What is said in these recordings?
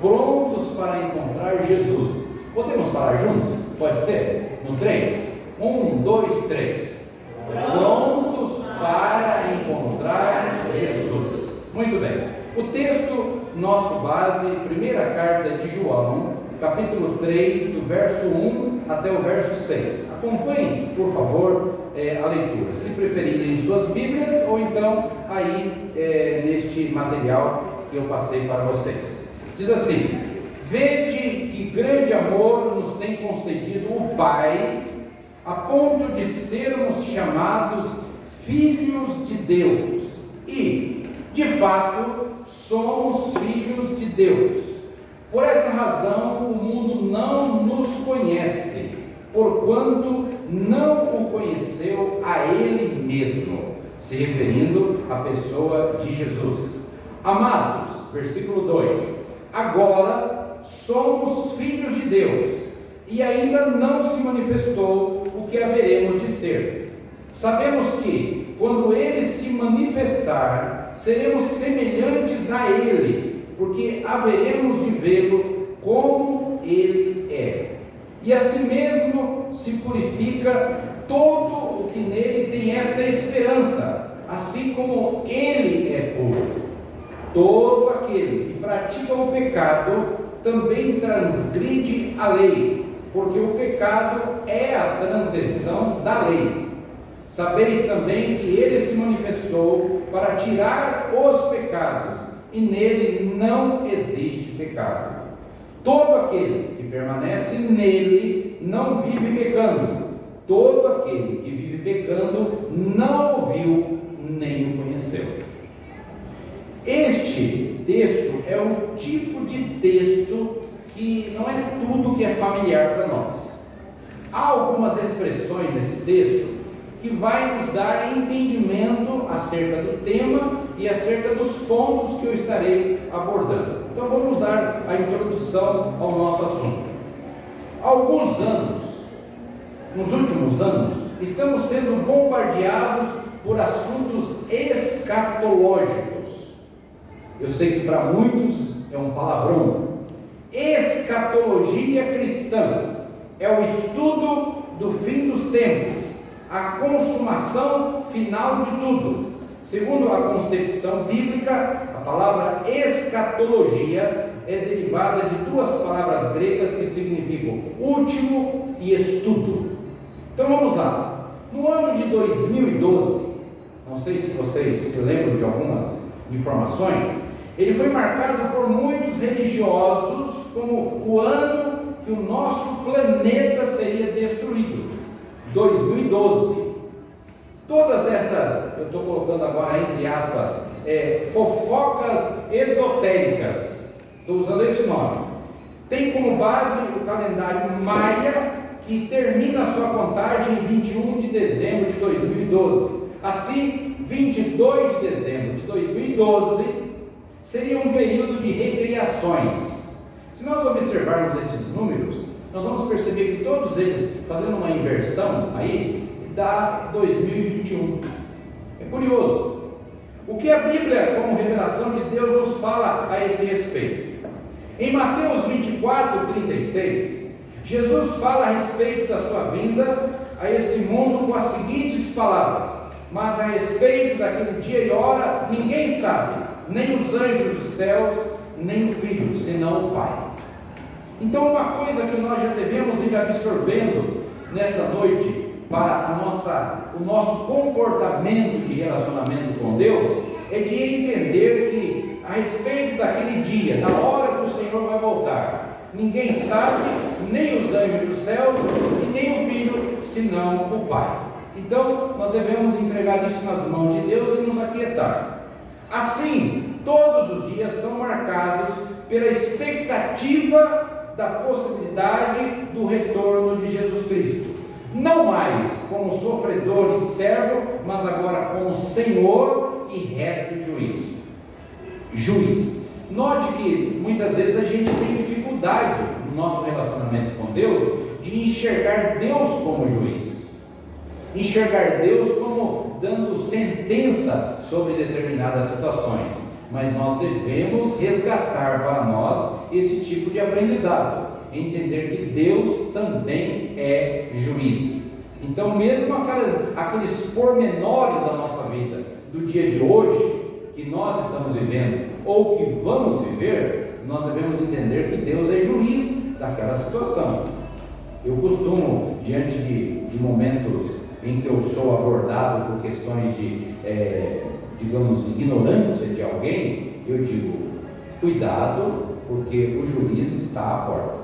prontos para encontrar Jesus. Podemos falar juntos? Pode ser? No 3? 1, 2, 3. Prontos para encontrar Jesus. Muito bem. O texto, nosso base, primeira carta de João, capítulo 3, do verso 1 até o verso 6. Acompanhe, por favor, a leitura, se preferirem em suas Bíblias, ou então aí neste material que eu passei para vocês. Diz assim: vede que grande amor nos tem concedido o Pai, a ponto de sermos chamados filhos de Deus, e, de fato, somos filhos de Deus. Por essa razão, o mundo não nos conhece, porquanto não o conheceu a Ele mesmo, se referindo à pessoa de Jesus. Amados, versículo 2: agora somos filhos de Deus, e ainda não se manifestou o que haveremos de ser. Sabemos que, quando Ele se manifestar, seremos semelhantes a Ele, porque haveremos de vê-lo como Ele é. E assim mesmo se purifica todo o que nele tem esta esperança, assim como Ele é puro. Todo aquele que pratica o pecado também transgride a lei, porque o pecado é a transgressão da lei. Sabeis também que Ele se manifestou para tirar os pecados, e nele não existe pecado. Todo aquele que permanece nele não vive pecando. Todo aquele que vive pecando não o viu nem o conheceu. Este texto é um tipo de texto que não é tudo que é familiar para nós. Há algumas expressões nesse texto que vai nos dar entendimento acerca do tema e acerca dos pontos que eu estarei abordando. Então vamos dar a introdução ao nosso assunto. Há alguns anos, nos últimos anos, estamos sendo bombardeados por assuntos escatológicos. Eu sei que para muitos é um palavrão. Escatologia cristã é o estudo do fim dos tempos, a consumação final de tudo. Segundo a concepção bíblica, a palavra escatologia é derivada de duas palavras gregas que significam último e estudo. Então vamos lá. No ano de 2012, não sei se vocês se lembram de algumas informações, ele foi marcado por muitos religiosos como o ano que o nosso planeta seria destruído. 2012. Todas estas, eu estou colocando agora entre aspas, fofocas esotéricas, estou usando esse nome, tem como base o calendário maia, que termina a sua contagem em 21 de dezembro de 2012. Assim, 22 de dezembro de 2012 seria um período de recriações. Se nós observarmos esses números, nós vamos perceber que todos eles, fazendo uma inversão aí, dá 2021. É curioso. O que a Bíblia, como revelação de Deus, nos fala a esse respeito? Em Mateus 24:36, Jesus fala a respeito da sua vinda a esse mundo com as seguintes palavras: mas a respeito daquele dia e hora, ninguém sabe, nem os anjos dos céus, nem o Filho, senão o Pai. Então, uma coisa que nós já devemos ir absorvendo nesta noite para o nosso comportamento de relacionamento com Deus, é de entender que a respeito daquele dia, da hora que o Senhor vai voltar, ninguém sabe, nem os anjos dos céus e nem o Filho, senão o Pai. Então nós devemos entregar isso nas mãos de Deus e nos aquietar. Assim, todos os dias são marcados pela expectativa da possibilidade do retorno de Jesus Cristo, não mais como sofredor e servo, mas agora como Senhor e reto juiz. Note que muitas vezes a gente tem dificuldade no nosso relacionamento com Deus de enxergar Deus como juiz, enxergar Deus como dando sentença sobre determinadas situações. mas nós devemos resgatar para nós esse tipo de aprendizado, entender que Deus também é juiz. Então, mesmo aqueles pormenores da nossa vida, do dia de hoje, que nós estamos vivendo, ou que vamos viver, nós devemos entender que Deus é juiz daquela situação. Eu costumo, diante de momentos em que eu sou abordado por questões de, digamos, ignorância de alguém, eu digo, cuidado, porque o juiz está à porta.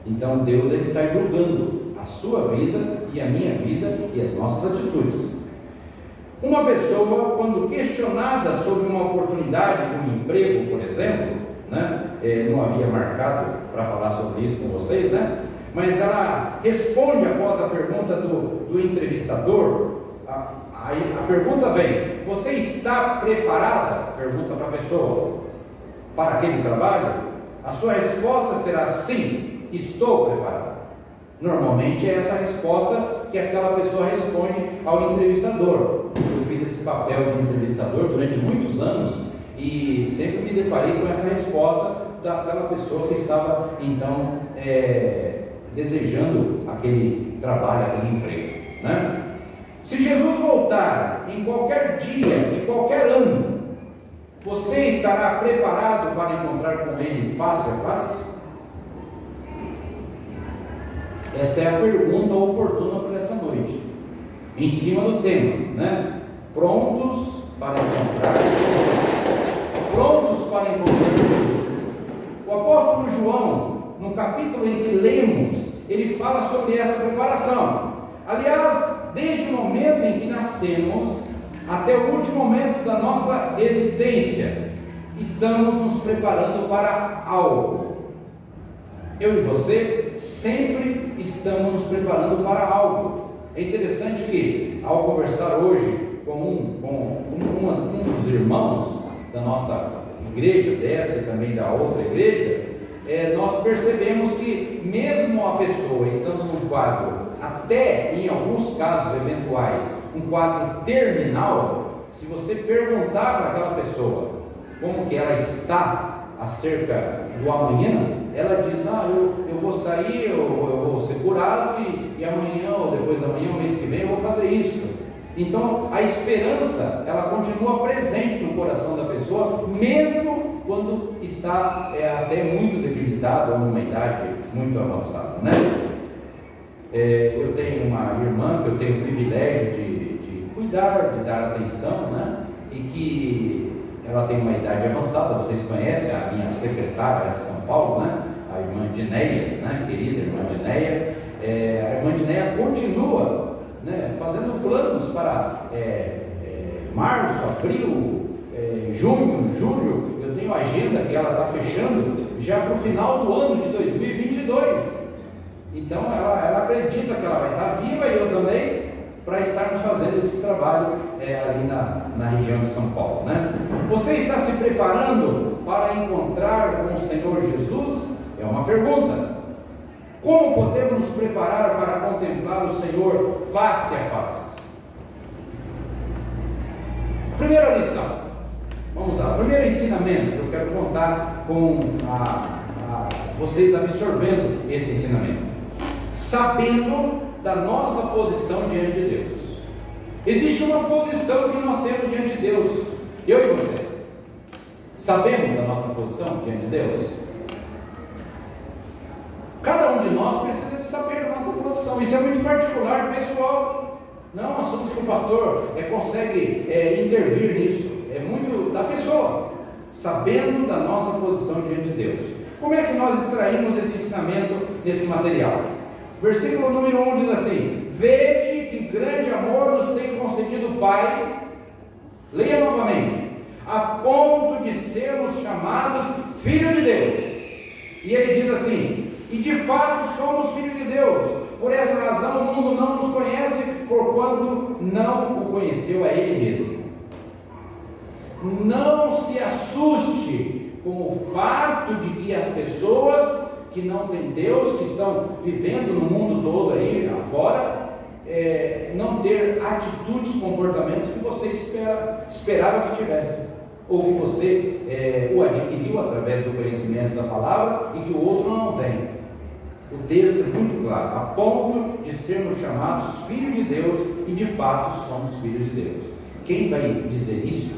Então Deus ele está julgando a sua vida e a minha vida e as nossas atitudes. Uma pessoa, quando questionada sobre uma oportunidade de um emprego, por exemplo, né, não havia marcado para falar sobre isso com vocês, né? Mas ela responde após a pergunta do entrevistador. A pergunta vem: você está preparada? Pergunta para a pessoa, para aquele trabalho? A sua resposta será sim, estou preparada. Normalmente é essa a resposta que aquela pessoa responde ao entrevistador. Eu fiz esse papel de entrevistador durante muitos anos e sempre me deparei com essa resposta daquela pessoa que estava então desejando aquele trabalho, aquele emprego, né? Se Jesus voltar em qualquer dia de qualquer ano, você estará preparado para encontrar com Ele face a face? Esta é a pergunta oportuna para esta noite, em cima do tema, né? Prontos para encontrar Jesus. Prontos para encontrar Jesus. O apóstolo João, no capítulo em que lemos, ele fala sobre essa preparação. Aliás, desde o momento em que nascemos até o último momento da nossa existência, estamos nos preparando para algo. Eu e você sempre estamos nos preparando para algo. É interessante que, ao conversar hoje com um dos irmãos da nossa igreja, dessa e também da outra igreja, nós percebemos que mesmo a pessoa estando num quadro, até em alguns casos eventuais, um quadro terminal, se você perguntar para aquela pessoa como que ela está acerca do amanhã, ela diz: eu vou sair, eu vou ser curado e amanhã ou depois da manhã, o mês que vem, eu vou fazer isso. Então a esperança, ela continua presente no coração da pessoa, mesmo quando está até muito debilitada ou numa idade muito avançada, né? Eu tenho uma irmã que eu tenho o privilégio de cuidar, de dar atenção, né? E que ela tem uma idade avançada. Vocês conhecem a minha secretária de São Paulo, né? A irmã Dineia, né? Querida irmã Dineia. A irmã Dineia continua, né, fazendo planos para março, abril, junho, julho. Eu tenho a agenda que ela está fechando já para o final do ano de 2022. Então ela acredita que ela vai estar viva, e eu também, para estarmos fazendo esse trabalho ali na região de São Paulo, né? Você está se preparando para encontrar com o Senhor Jesus? É uma pergunta. Como podemos nos preparar para contemplar o Senhor face a face? Primeira lição, vamos lá, primeiro ensinamento que eu quero contar com vocês absorvendo esse ensinamento. Sabendo da nossa posição diante de Deus. Existe uma posição que nós temos diante de Deus, eu e você. Sabemos da nossa posição diante de Deus? Cada um de nós precisa de saber da nossa posição. Isso é muito particular, pessoal. Não é um assunto que o pastor consegue intervir nisso. É muito da pessoa. Sabendo da nossa posição diante de Deus. Como é que nós extraímos esse ensinamento nesse material? Versículo número 1 diz assim: vede que grande amor nos tem concedido o Pai. Leia novamente. A ponto de sermos chamados filhos de Deus. E ele diz assim: e de fato somos filhos de Deus. Por essa razão o mundo não nos conhece, porquanto não o conheceu a Ele mesmo. Não se assuste com o fato de que as pessoas que não têm Deus, que estão vivendo no mundo todo aí afora, não ter atitudes, comportamentos que você esperava que tivesse. ou que você o adquiriu através do conhecimento da palavra e que o outro não tem. O texto é muito claro, a ponto de sermos chamados filhos de Deus, e de fato somos filhos de Deus. Quem vai dizer isso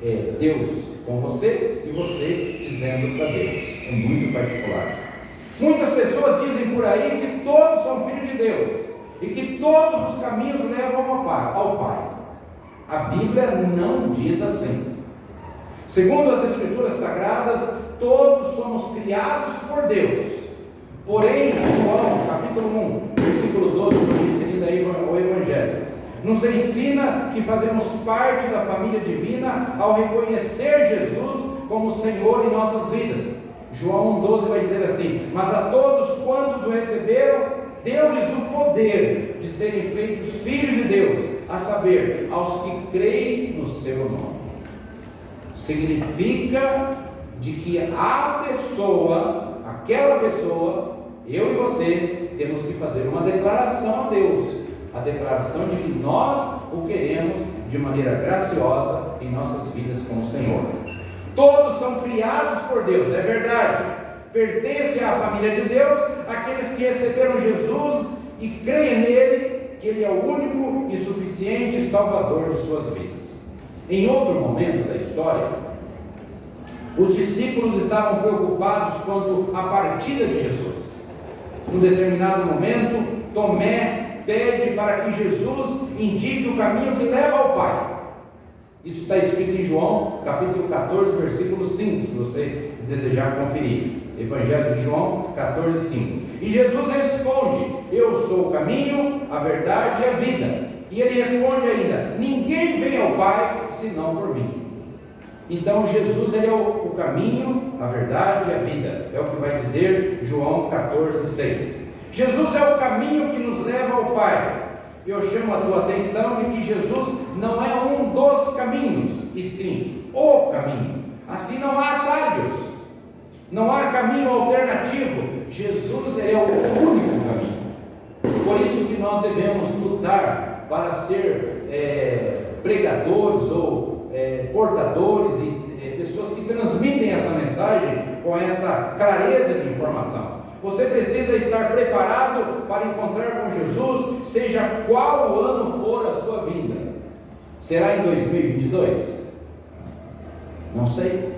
é Deus com você e você dizendo para Deus. É muito particular. Muitas pessoas dizem por aí que todos são filhos de Deus e que todos os caminhos levam ao Pai. A Bíblia não diz assim. Segundo as Escrituras Sagradas, todos somos criados por Deus. Porém, João, capítulo 1, versículo 12, referido aí ao Evangelho, nos ensina que fazemos parte da família divina ao reconhecer Jesus como Senhor em nossas vidas. João 1,12 vai dizer assim: mas a todos quantos o receberam, deu-lhes o poder de serem feitos filhos de Deus, a saber, aos que creem no seu nome. Significa de que aquela pessoa, eu e você, temos que fazer uma declaração a Deus, a declaração de que nós o queremos de maneira graciosa em nossas vidas com o Senhor. Todos são criados por Deus, é verdade. Pertencem à família de Deus aqueles que receberam Jesus e creem nele, que ele é o único e suficiente Salvador de suas vidas. Em outro momento da história, os discípulos estavam preocupados quanto à partida de Jesus. Num determinado momento, Tomé pede para que Jesus indique o caminho que leva ao Pai. Isso está escrito em João, capítulo 14, versículo 5, se você desejar conferir. Evangelho de João 14, 5. E Jesus responde: eu sou o caminho, a verdade e a vida. E ele responde ainda: ninguém vem ao Pai senão por mim. Então Jesus, ele é o caminho, a verdade e a vida. É o que vai dizer João 14, 6. Jesus é o caminho que nos leva ao Pai. Eu chamo a tua atenção de que Jesus não é um dos caminhos, e sim o caminho. Assim não há atalhos, não há caminho alternativo. Jesus, ele é o único caminho. Por isso que nós devemos lutar para ser pregadores ou portadores e pessoas que transmitem essa mensagem com esta clareza de informação. Você precisa estar preparado para encontrar com Jesus, seja qual ano for a sua vinda. Será em 2022? Não sei.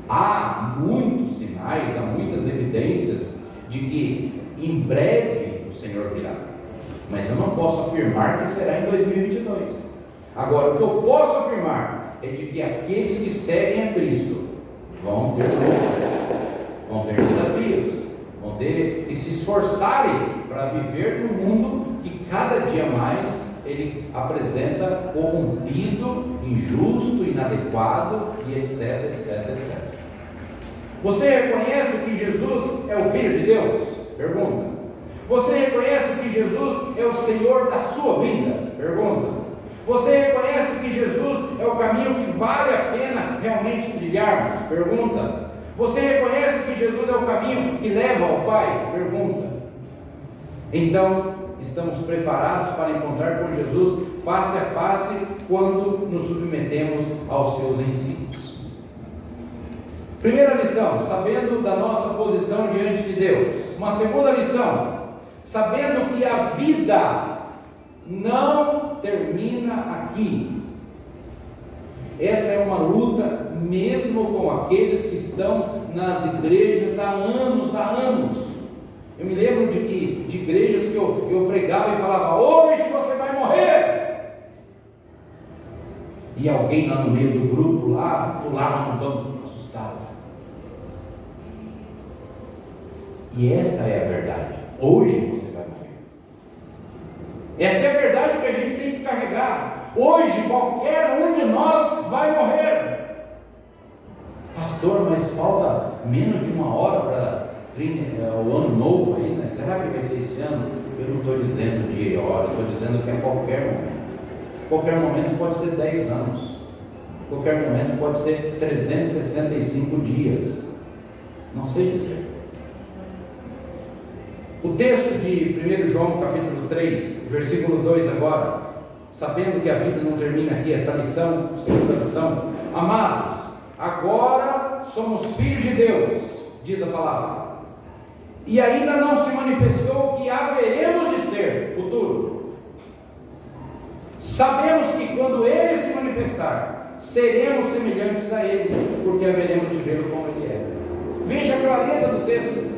Há muitos sinais, há muitas evidências de que em breve o Senhor virá. Mas eu não posso afirmar que será em 2022. Agora, o que eu posso afirmar é de que aqueles que seguem a Cristo vão ter lutas, vão ter desafios, vão ter que se esforçarem para viver num mundo que cada dia mais ele apresenta corrompido, injusto, inadequado e etc, etc, etc. Você reconhece que Jesus é o Filho de Deus? Pergunta. Você reconhece que Jesus é o Senhor da sua vida? Pergunta. Você reconhece que Jesus é o caminho que vale a pena realmente trilharmos? Pergunta. Você reconhece que Jesus é o caminho que leva ao Pai? Pergunta. Então, estamos preparados para encontrar com Jesus face a face quando nos submetemos aos seus ensinos. Primeira lição, sabendo da nossa posição diante de Deus. Uma segunda lição, sabendo que a vida não termina aqui. Esta é uma luta mesmo com aqueles que estão nas igrejas há anos. Eu me lembro de igrejas que eu pregava e falava: hoje você vai morrer. E alguém lá no meio do grupo lá pulava no banco assustado. E esta é a verdade. Hoje você vai morrer. Esta é a verdade que a gente tem que carregar. Hoje qualquer um de nós vai morrer. Pastor, mas falta menos de uma hora para o ano novo aí, né? Será que vai ser esse ano? Eu não estou dizendo dia e hora, eu estou dizendo que é qualquer momento. Qualquer momento pode ser 10 anos. Qualquer momento pode ser 365 dias. Não sei dizer. O texto de 1 João capítulo 3, versículo 2 agora, sabendo que a vida não termina aqui, essa lição, segunda lição. Amados, agora somos filhos de Deus, diz a palavra, e ainda não se manifestou o que haveremos de ser, futuro. Sabemos que quando Ele se manifestar, seremos semelhantes a Ele, porque haveremos de vê-lo como Ele é. Veja a clareza do texto.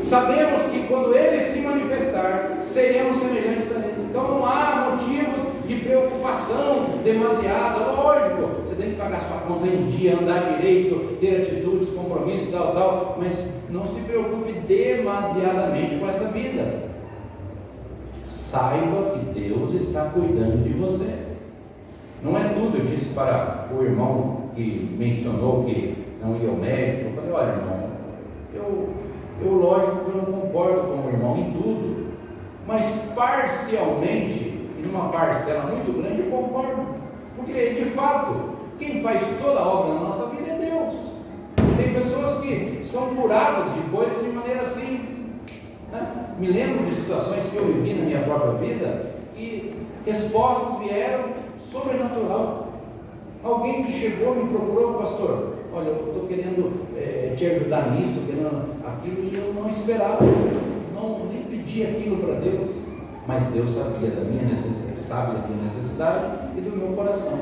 Sabemos que quando Ele se manifestar, seremos semelhantes a Ele. Então não há motivos de preocupação demasiada. Lógico, você tem que pagar sua conta em dia, andar direito, ter atitudes, compromissos, tal, mas não se preocupe demasiadamente com essa vida. Saiba que Deus está cuidando de você. Não é tudo. Eu disse para o irmão que mencionou que não ia ao médico, eu falei: olha, irmão, eu lógico que eu não concordo com o irmão em tudo, mas parcialmente, e numa parcela muito grande, eu concordo, porque de fato, quem faz toda a obra na nossa vida é Deus. Tem pessoas que são curadas de coisas de maneira assim, né? Me lembro de situações que eu vivi na minha própria vida, que respostas vieram sobrenatural. Alguém que chegou, me procurou: pastor, olha, eu estou querendo te ajudar nisso, estou querendo aquilo, e eu não esperava, nem pedi aquilo para Deus, mas Deus sabia da minha necessidade, sabe da minha necessidade e do meu coração.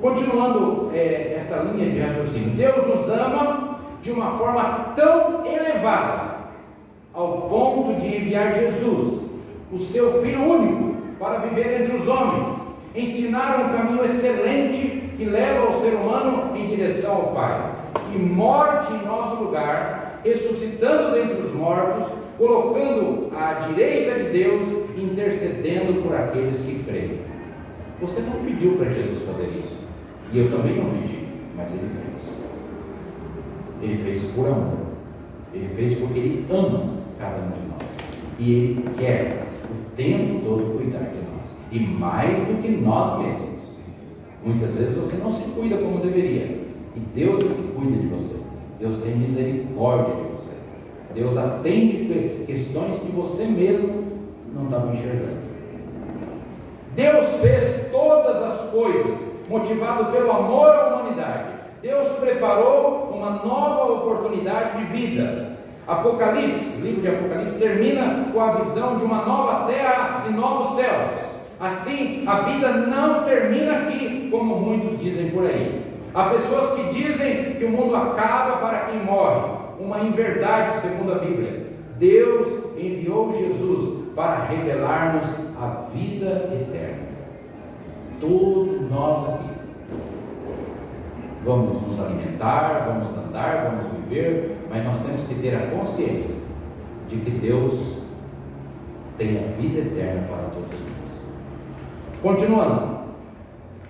Continuando esta linha de raciocínio, Deus nos ama de uma forma tão elevada, ao ponto de enviar Jesus, o seu Filho único, para viver entre os homens, ensinar um caminho excelente que leva o ser humano em direção ao Pai, e morte em nosso lugar, ressuscitando dentre os mortos, colocando à direita de Deus, intercedendo por aqueles que creem. Você não pediu para Jesus fazer isso, e eu também não pedi, mas Ele fez. Ele fez por amor, Ele fez porque Ele ama cada um de nós, e Ele quer o tempo todo cuidar de nós, e mais do que nós mesmos. Muitas vezes você não se cuida como deveria, e Deus é que cuida de você. Deus tem misericórdia de você. Deus atende questões que você mesmo não estava enxergando. Deus fez todas as coisas motivado pelo amor à humanidade. Deus preparou uma nova oportunidade de vida. Apocalipse, livro de Apocalipse, termina com a visão de uma nova terra e novos céus. Assim, a vida não termina aqui, como muitos dizem por aí. Há pessoas que dizem que o mundo acaba para quem morre. Uma inverdade, segundo a Bíblia. Deus enviou Jesus para revelar-nos a vida eterna. Todos nós aqui vamos nos alimentar, vamos andar, vamos viver, mas nós temos que ter a consciência de que Deus tem a vida eterna para todos nós. Continuando,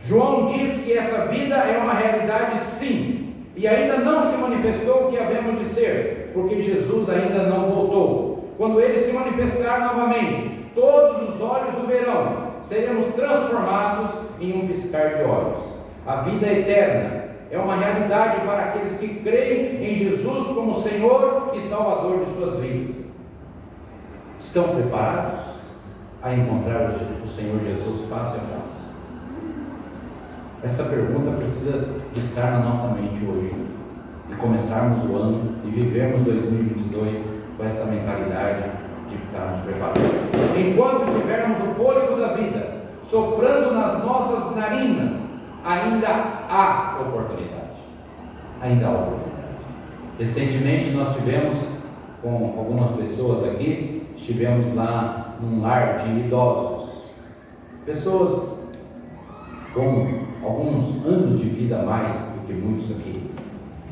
João diz que essa vida é uma realidade, sim, e ainda não se manifestou o que havemos de ser, porque Jesus ainda não voltou. Quando Ele se manifestar novamente, todos os olhos o verão, seremos transformados em um piscar de olhos. A vida eterna é uma realidade para aqueles que creem em Jesus como Senhor e Salvador de suas vidas. Estão preparados a encontrar o Senhor Jesus face a face? Essa pergunta precisa estar na nossa mente hoje, e começarmos o ano e vivermos 2022 com essa mentalidade de estarmos preparados. Enquanto tivermos o fôlego da vida soprando nas nossas narinas, ainda há oportunidade. Ainda há oportunidade. Recentemente nós tivemos com algumas pessoas aqui, estivemos lá num lar de idosos, pessoas com alguns anos de vida a mais do que muitos aqui,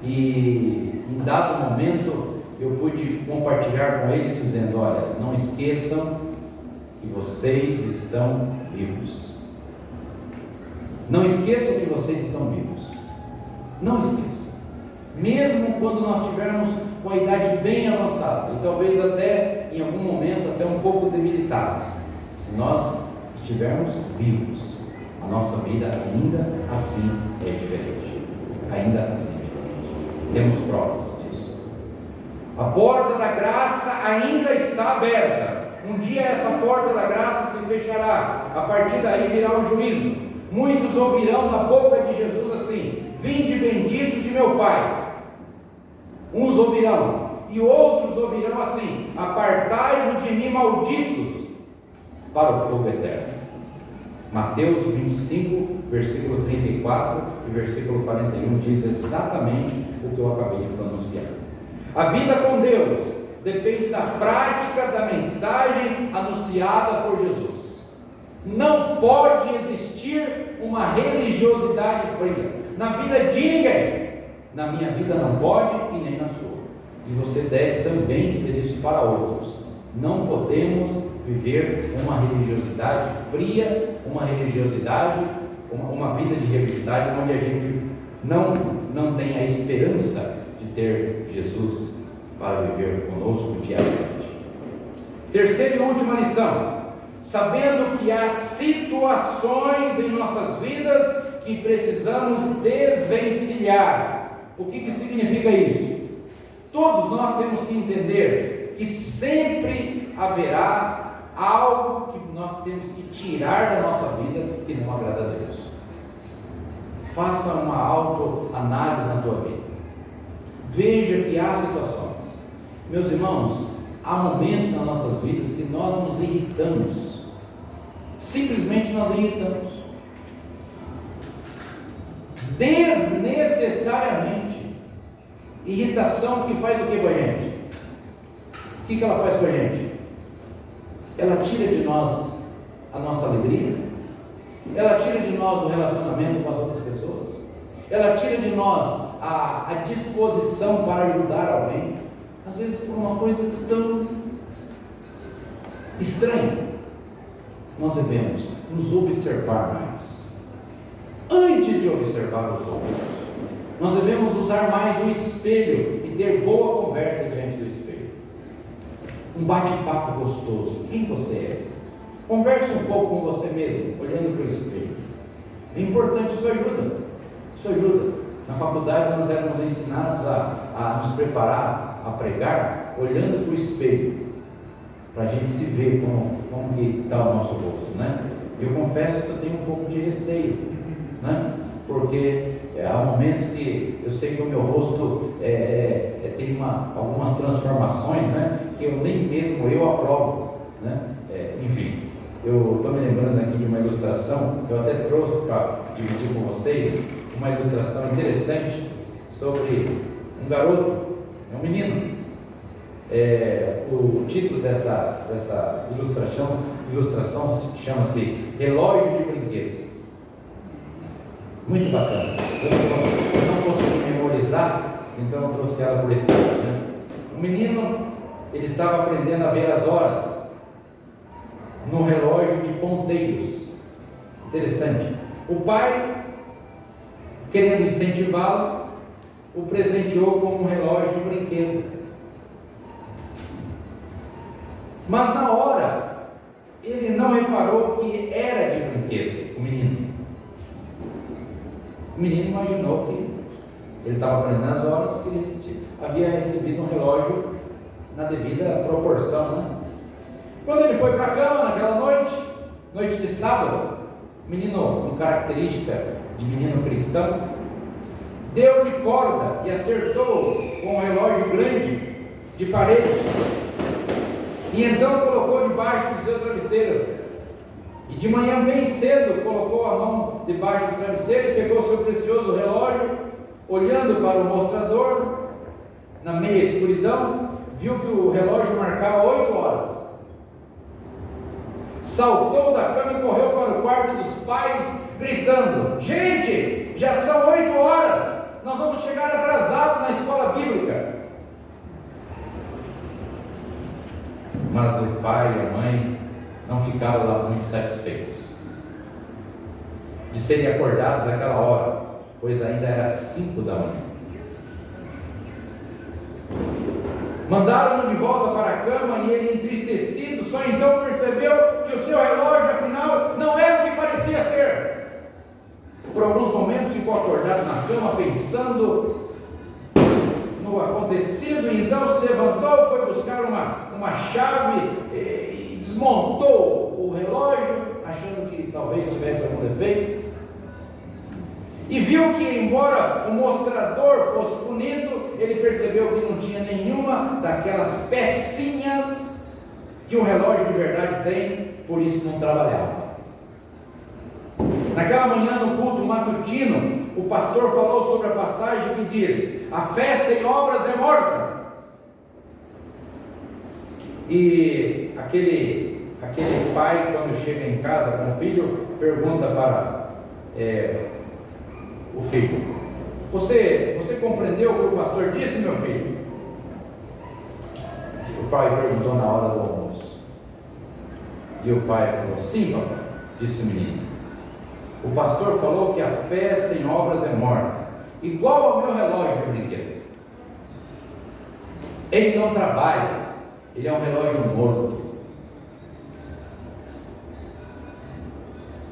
e em dado momento eu pude compartilhar com eles dizendo: olha, não esqueçam que vocês estão vivos. Não esqueçam que vocês estão vivos. Não esqueçam. Mesmo quando nós tivermos com a idade bem avançada, e talvez até em algum momento até um pouco debilitados, se nós estivermos vivos, a nossa vida ainda assim é diferente. Ainda assim é diferente. Temos provas disso. A porta da graça ainda está aberta. Um dia essa porta da graça se fechará, a partir daí virá o juízo. Muitos ouvirão da boca de Jesus assim: vinde benditos de meu Pai. Uns ouvirão, e outros ouvirão assim: apartai-vos de mim, malditos, para o fogo eterno. Mateus 25, versículo 34 e versículo 41 diz exatamente o que eu acabei de pronunciar. A vida com Deus depende da prática da mensagem anunciada por Jesus. Não pode existir uma religiosidade fria na vida de ninguém. Na minha vida não pode e nem na sua. E você deve também dizer isso para outros. Não podemos viver uma religiosidade fria, uma religiosidade, uma vida de religiosidade onde a gente não tem a esperança de ter Jesus para viver conosco diariamente. Terceira e última lição: sabendo que há situações em nossas vidas que precisamos desvencilhar. O que significa isso? Todos nós temos que entender que sempre haverá algo que nós temos que tirar da nossa vida que não agrada a Deus. Faça uma autoanálise na tua vida. Veja que há situações, meus irmãos, há momentos nas nossas vidas que nós nos irritamos, simplesmente nós irritamos, desnecessariamente. Irritação que faz o que com a gente? O que ela faz com a gente? Ela tira de nós a nossa alegria, ela tira de nós o relacionamento com as outras pessoas, ela tira de nós a disposição para ajudar alguém, às vezes por uma coisa tão estranha. Nós devemos nos observar mais, antes de observar os outros. Nós devemos usar mais o espelho e ter boa conversa diante do espelho. Um bate-papo gostoso. Quem você é? Converse um pouco com você mesmo, olhando para o espelho. É importante, isso ajuda. Isso ajuda. Na faculdade nós éramos ensinados a nos preparar, a pregar, olhando para o espelho, para a gente se ver como que está o nosso rosto, né? Eu confesso que eu tenho um pouco de receio, né? Porque há momentos que eu sei que o meu rosto tem algumas transformações, né, que eu nem mesmo eu aprovo, né? Enfim, eu estou me lembrando aqui de uma ilustração que eu até trouxe para dividir com vocês, uma ilustração interessante sobre um garoto, um menino. O título dessa ilustração chama-se Relógio de Brinquedo. Muito bacana. Eu não consegui memorizar, então eu trouxe ela por escrito, né? O menino, ele estava aprendendo a ver as horas no relógio de ponteiros. Interessante. O pai, querendo incentivá-lo, o presenteou com um relógio de brinquedo. Mas na hora, ele não reparou que era de brinquedo, o menino. O menino imaginou que ele estava aprendendo as horas, que ele havia recebido um relógio na devida proporção, né? Quando ele foi para a cama naquela noite de sábado, menino com característica de menino cristão, deu-lhe corda e acertou com um relógio grande de parede, e então colocou debaixo do seu travesseiro. E de manhã bem cedo colocou a mão debaixo do travesseiro e pegou seu precioso relógio, olhando para o mostrador, na meia escuridão, viu que o relógio marcava 8 horas. Saltou da cama e correu para o quarto dos pais, gritando: gente, já são 8 horas, nós vamos chegar atrasados na escola bíblica. Mas o pai e a mãe não ficaram lá muito satisfeitos de serem acordados àquela hora, pois ainda era 5 da manhã. Mandaram-no de volta para a cama e ele, entristecido, só então percebeu que o seu relógio, afinal, não era o que parecia ser. Por alguns momentos ficou acordado na cama, pensando no acontecido, e então se levantou, foi buscar uma chave e desmontou o relógio, achando que talvez tivesse algum defeito, e viu que, embora o mostrador fosse bonito, ele percebeu que não tinha nenhuma daquelas pecinhas que um relógio de verdade tem, por isso não trabalhava. Naquela manhã, no culto matutino, o pastor falou sobre a passagem que diz: a fé sem obras é morta. E aquele pai, quando chega em casa com o filho, pergunta para o filho: você compreendeu o que o pastor disse, meu filho? O pai perguntou na hora do almoço. E o pai falou: sim, papai, disse o menino. O pastor falou que a fé sem obras é morta, igual ao meu relógio de brinquedo. Ele não trabalha, ele é um relógio morto.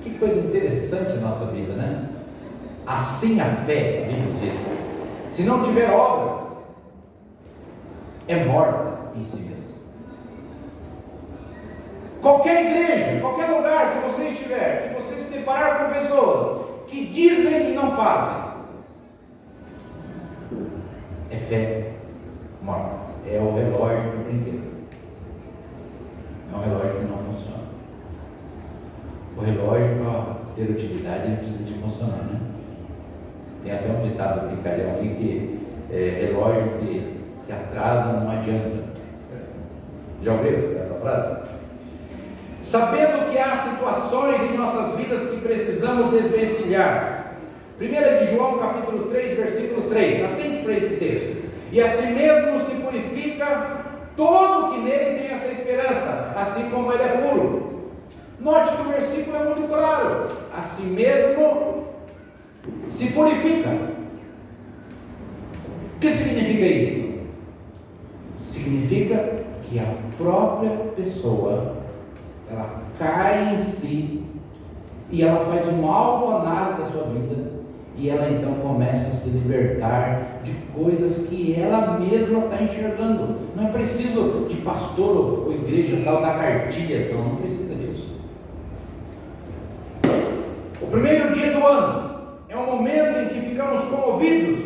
Que coisa interessante a nossa vida, né? Assim a fé, a Bíblia diz, se não tiver obras, é morta em si mesma. Qualquer igreja, qualquer lugar que você estiver, que você se deparar com pessoas que dizem e não fazem, é fé morta. É o relógio do brinquedo. É um relógio que não funciona. O relógio, para ter utilidade, ele precisa de funcionar, né? Tem até um ditado brincalhão aí que relógio que atrasa não adianta. Já ouviu essa frase? Sabendo que há situações em nossas vidas que precisamos desvencilhar. 1 de João capítulo 3, versículo 3, atente para esse texto. E assim mesmo se purifica todo que nele tem essa esperança, assim como ele é puro. Note que o versículo é muito claro. Assim mesmo se purifica. O que significa isso? Significa que a própria pessoa, ela cai em si e ela faz uma autoanálise da sua vida, e ela então começa a se libertar de coisas que ela mesma está enxergando. Não é preciso de pastor ou igreja tal dar cartilhas, não precisa disso. O primeiro dia do ano é um momento em que ficamos comovidos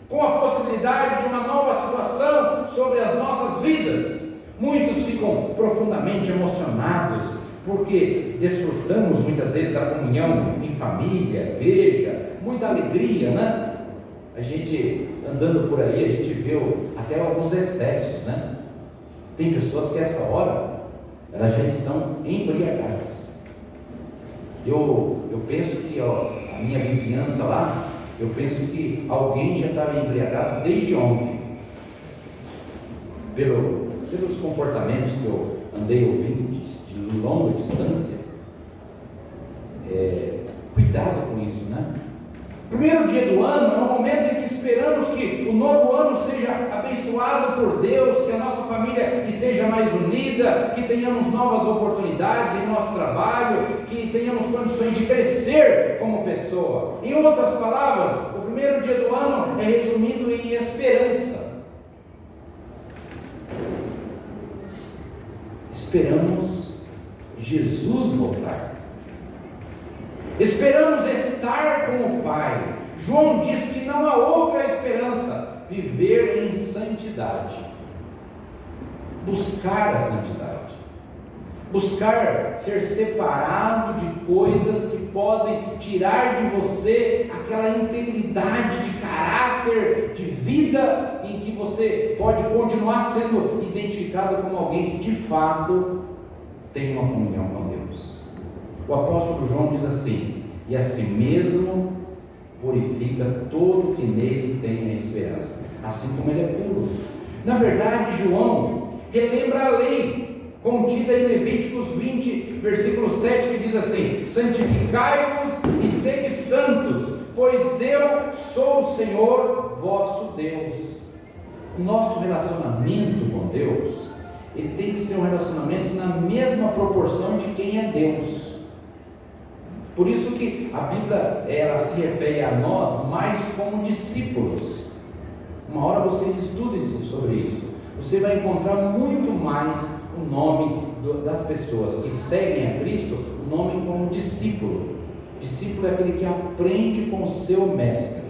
com a possibilidade de uma nova situação sobre as nossas vidas. Muitos ficam profundamente emocionados porque desfrutamos muitas vezes da comunhão em família, igreja, muita alegria, né? A gente andando por aí, a gente viu até alguns excessos, né? Tem pessoas que a essa hora elas já estão embriagadas. Eu penso que a minha vizinhança lá, eu penso que alguém já estava embriagado desde ontem, pelos comportamentos que eu andei ouvindo de longa distância. Cuidado com isso, né? Primeiro dia do ano é um momento em que esperamos que o novo ano seja abençoado por Deus, que a nossa família esteja mais unida, que tenhamos novas oportunidades em nosso trabalho, que tenhamos condições de crescer como pessoa. Em outras palavras, o primeiro dia do ano é resumido em esperança. Esperamos Jesus voltar. Esperamos estar com o Pai. João diz que não há outra esperança: viver em santidade, buscar a santidade, buscar ser separado de coisas que podem tirar de você aquela integridade de caráter, de vida, em que você pode continuar sendo identificado como alguém que de fato tem uma comunhão com Deus. O apóstolo João diz assim: e assim mesmo purifica todo que nele tem a esperança, assim como ele é puro. Na verdade, João relembra a lei contida em Levíticos 20, versículo 7, que diz assim: santificai-vos e sede santos, pois eu sou o Senhor vosso Deus. O nosso relacionamento com Deus, ele tem que ser um relacionamento na mesma proporção de quem é Deus. Por isso que a Bíblia, ela se refere a nós mais como discípulos. Uma hora vocês estudem sobre isso, você vai encontrar muito mais o nome das pessoas que seguem a Cristo, o nome como discípulo. Discípulo é aquele que aprende com o seu mestre.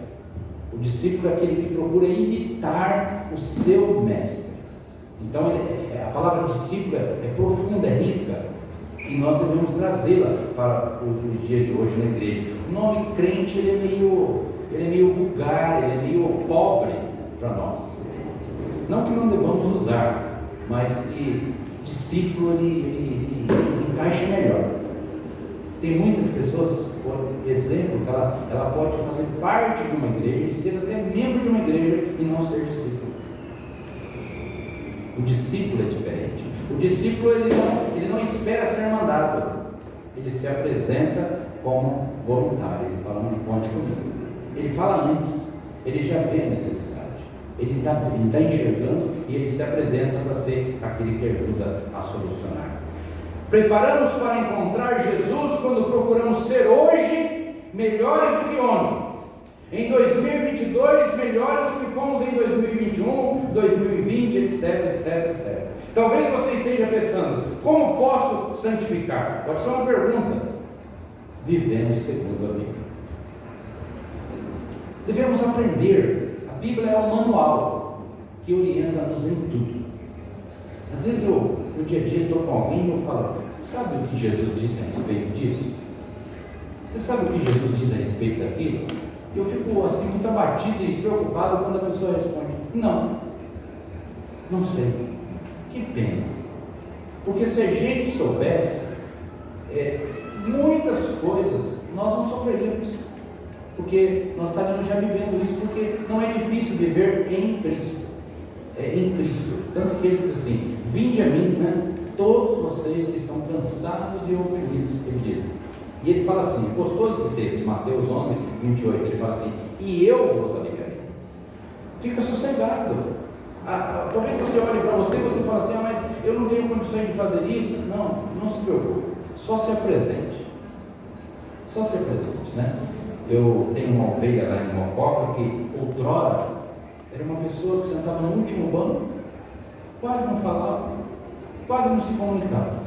O discípulo é aquele que procura imitar o seu mestre. Então a palavra discípulo é profunda, é rica, e nós devemos trazê-la para os dias de hoje na igreja. O nome crente ele é meio vulgar, ele é meio pobre para nós. Não que não devamos usar, mas que discípulo ele encaixa melhor. Tem muitas pessoas, por exemplo, que ela pode fazer parte de uma igreja e ser até membro de uma igreja e não ser discípulo. O discípulo é diferente. O discípulo ele não espera ser mandado, ele se apresenta como voluntário. Ele fala: conte comigo. Ele fala antes, ele já vê a necessidade, ele está enxergando e ele se apresenta para ser aquele que ajuda a solucionar. Preparamos para encontrar Jesus quando procuramos ser hoje melhores do que ontem. Em 2022, melhores do que fomos em 2021, 2020, etc, etc, etc. Talvez você esteja pensando: como posso santificar? Pode ser uma pergunta. Vivendo segundo a Bíblia. Devemos aprender. A Bíblia é um manual que orienta-nos em tudo. Às vezes no dia a dia, estou com alguém e eu falo: você sabe o que Jesus disse a respeito disso? Você sabe o que Jesus diz a respeito daquilo? Eu fico assim muito abatido e preocupado quando a pessoa responde: não sei. Que pena. Porque se a gente soubesse muitas coisas, nós não sofreríamos. Porque nós estaríamos já vivendo isso, porque não é difícil viver em Cristo. Em Cristo. Tanto que ele diz assim: vinde a mim, todos vocês que estão cansados e oprimidos, ele diz. E ele fala assim, gostou desse texto, Mateus 11, 28, ele fala assim: e eu vos aliviarei. Fica sossegado. Talvez você olhe para você e você fale assim: mas eu não tenho condições de fazer isso. Não se preocupe, só se apresente. Só se apresente, Eu tenho uma ovelha lá em Mococa que outrora era uma pessoa que sentava no último banco, quase não falava, quase não se comunicava.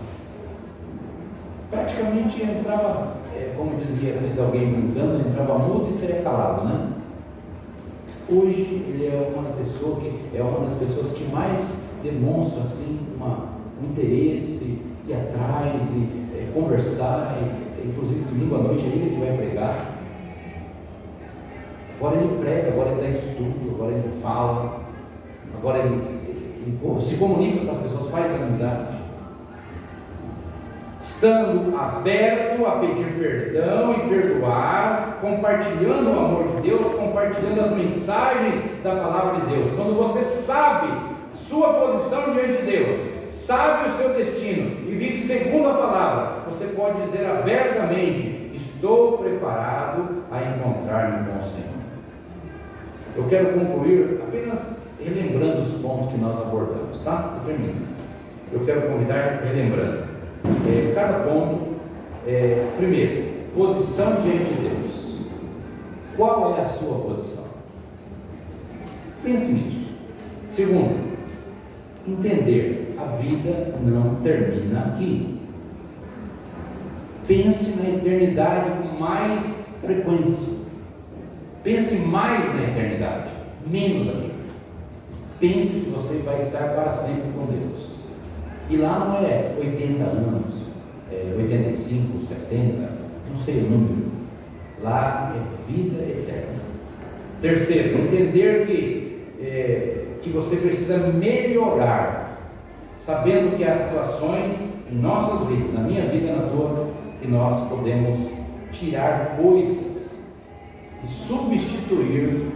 Praticamente entrava, como diz alguém brincando, entrava mudo e seria calado, Hoje ele é uma das pessoas que mais demonstra assim, um interesse, ir atrás, e conversar, inclusive domingo à noite é ele que vai pregar. Agora ele prega, agora ele dá estudo, agora ele fala, agora ele se comunica com as pessoas, faz amizade. Estando aberto a pedir perdão e perdoar, compartilhando o amor de Deus, compartilhando as mensagens da palavra de Deus. Quando você sabe sua posição diante de Deus, sabe o seu destino e vive segundo a palavra, você pode dizer abertamente: estou preparado a encontrar-me com o Senhor. Eu quero concluir apenas relembrando os pontos que nós abordamos, tá? Eu termino. Eu quero convidar relembrando. Cada ponto, primeiro, posição diante de Deus. Qual é a sua posição? Pense nisso. Segundo, entender: a vida não termina aqui. Pense na eternidade com mais frequência. Pense mais na eternidade, menos aqui. Pense que você vai estar para sempre com Deus. E lá não é 80 anos, 85, 70, não sei o número. Lá é vida eterna. Terceiro, entender que você precisa melhorar, sabendo que há situações em nossas vidas, na minha vida e na tua, que nós podemos tirar coisas e substituir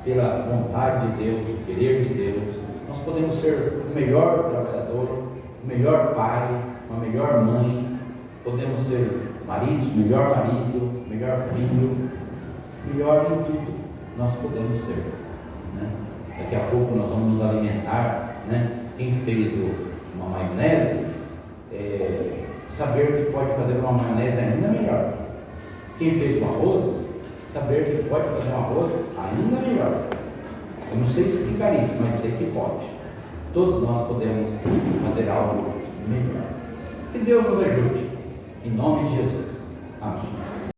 pela vontade de Deus, o querer de Deus. Nós podemos ser o melhor trabalhador, o melhor pai, uma melhor mãe, podemos ser maridos, melhor marido, melhor filho, melhor em tudo nós podemos ser, Daqui a pouco nós vamos nos alimentar, Quem fez uma maionese, saber que pode fazer uma maionese ainda melhor. Quem fez um arroz, saber que pode fazer um arroz ainda melhor. Eu não sei explicar isso, mas sei que pode. Todos nós podemos fazer algo melhor. Que Deus nos ajude. Em nome de Jesus. Amém.